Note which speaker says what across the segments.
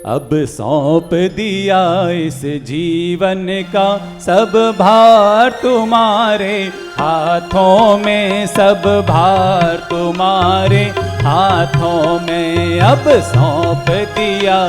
Speaker 1: अब सौंप दिया इस जीवन का सब भार तुम्हारे हाथों में, सब भार तुम्हारे हाथों में अब सौंप दिया।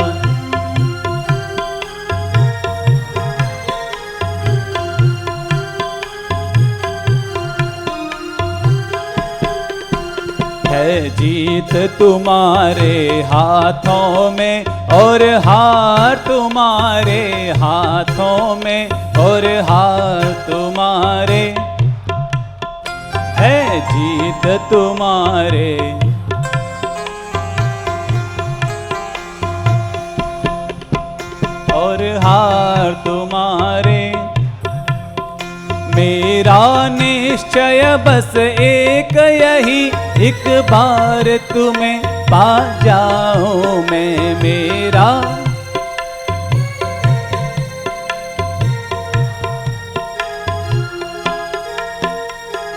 Speaker 1: है जीत तुम्हारे हाथों में और हार तुम्हारे हाथों में और हार तुम्हारे, है जीत तुम्हारे। और हार तुम्हारे। मेरा निश्चय बस एक यही, एक बार तुम्हें पा जाऊं मैं। मेरा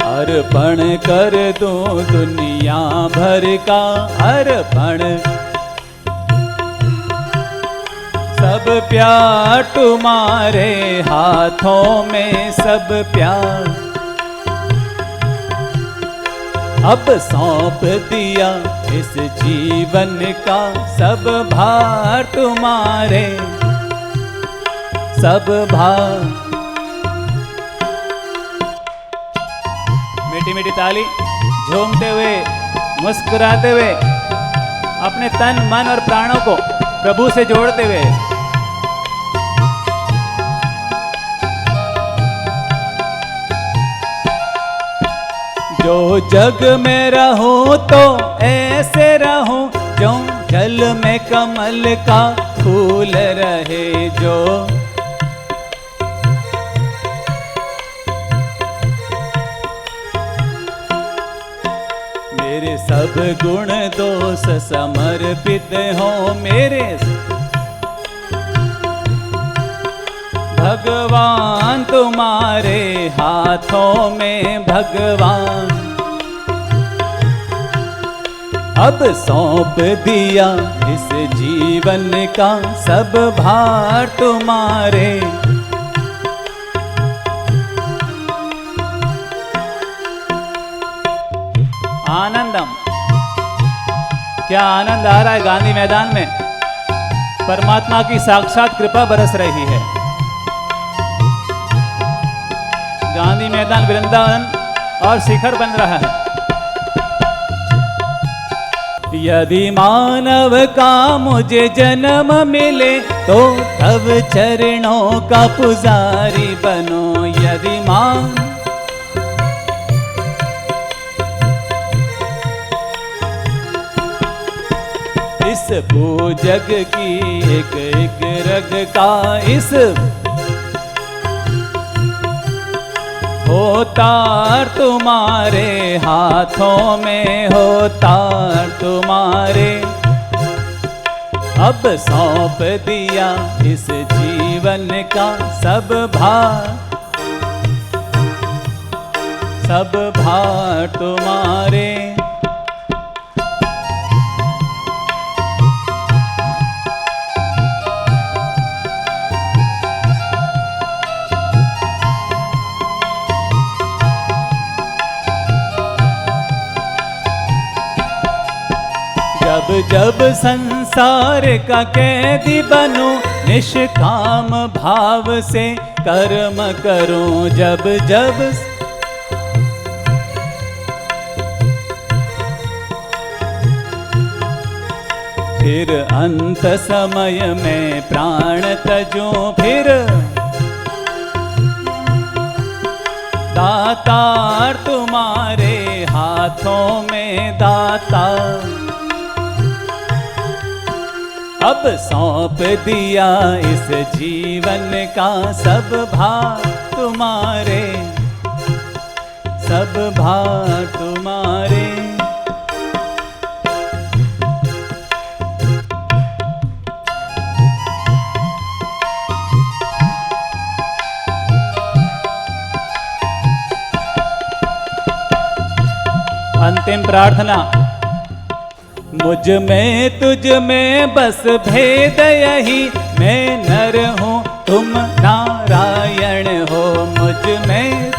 Speaker 1: अर्पण कर दूं दुनिया भर का अर्पण, सब प्यार तुम्हारे हाथों में, सब प्यार अब सौंप दिया इस जीवन का सब भार तुम्हारे, सब भार। मीठी मीठी ताली, झूमते हुए मुस्कुराते हुए अपने तन मन और प्राणों को प्रभु से जोड़ते हुए। जो जग में रहूं तो ऐसे रहूं जो जल में कमल का फूल रहे। जो मेरे सब गुण दोष समर्पित हो, मेरे भगवान तुम्हारे हाथों में। भगवान अब सौंप दिया इस जीवन का सब भार तुम्हारे। आनंदम, क्या आनंद आ रहा है गांधी मैदान में। परमात्मा की साक्षात कृपा बरस रही है। गांधी मैदान वृंदावन और शिखर बन रहा है। यदि मानव का मुझे जन्म मिले तो तब चरणों का पुजारी बनो। यदि इस पूजग की एक एक रग का इस होतार तुम्हारे हाथों में, होतार तुम्हारे अब सौंप दिया इस जीवन का सब भार, सब भार तुम्हारे। जब जब संसार का कैदी बनूं, निष्काम भाव से कर्म करूं। जब जब फिर अंत समय में प्राण तजूं। फिर दातार तुम्हारे हाथों में, दातार अब सौंप दिया इस जीवन का सब भार तुम्हारे, सब भार तुम्हारे। अंतिम प्रार्थना। मुझ में तुझ में बस भेद यही, मैं नर हूँ तुम नारायण हो। मुझ में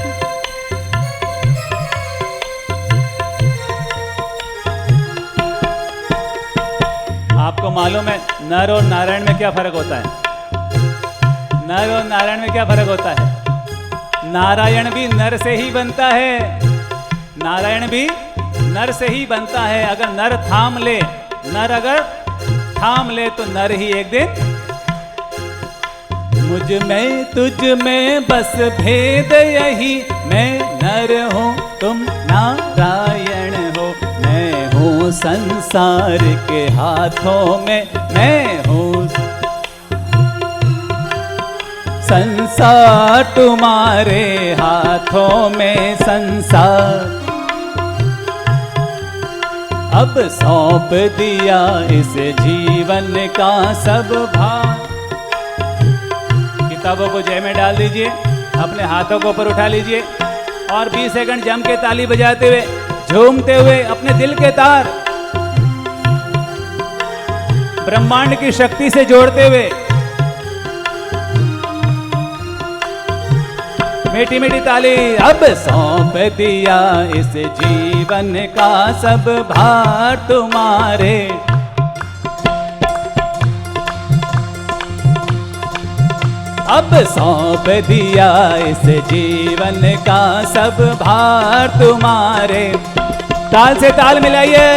Speaker 1: आपको मालूम है नर और नारायण में क्या फर्क होता है? नर और नारायण में क्या फर्क होता है? नारायण भी नर से ही बनता है, नारायण भी नर से ही बनता है। अगर नर थाम ले, नर अगर थाम ले तो नर ही एक दिन। मुझ में तुझ में बस भेद यही, मैं नर हूँ तुम नारायण हो। मैं हूँ संसार के हाथों में, मैं हूँ संसार तुम्हारे हाथों में। संसार अब सौंप दिया इस जीवन का सब भार। किताबों को जय में डाल दीजिए, अपने हाथों को ऊपर उठा लीजिए और 20 सेकंड जम के ताली बजाते हुए, झूमते हुए अपने दिल के तार ब्रह्मांड की शक्ति से जोड़ते हुए मीठी मीठी ताली। अब सौंप दिया इस जीवन का सब भार तुम्हारे। अब सौंप दिया इस जीवन का सब भार तुम्हारे। ताल से ताल मिलाइए।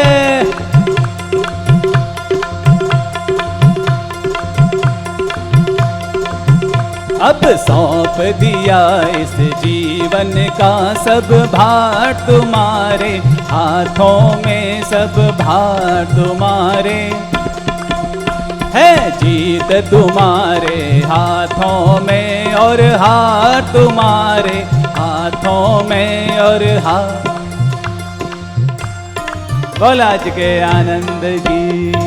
Speaker 1: अब सौंप दिया इस जीवन का सब भार तुम्हारे, हाथों में सब भार तुम्हारे है। जीत तुम्हारे हाथों में और हार तुम्हारे हाथों में और हार। बोल आज के आनंद की।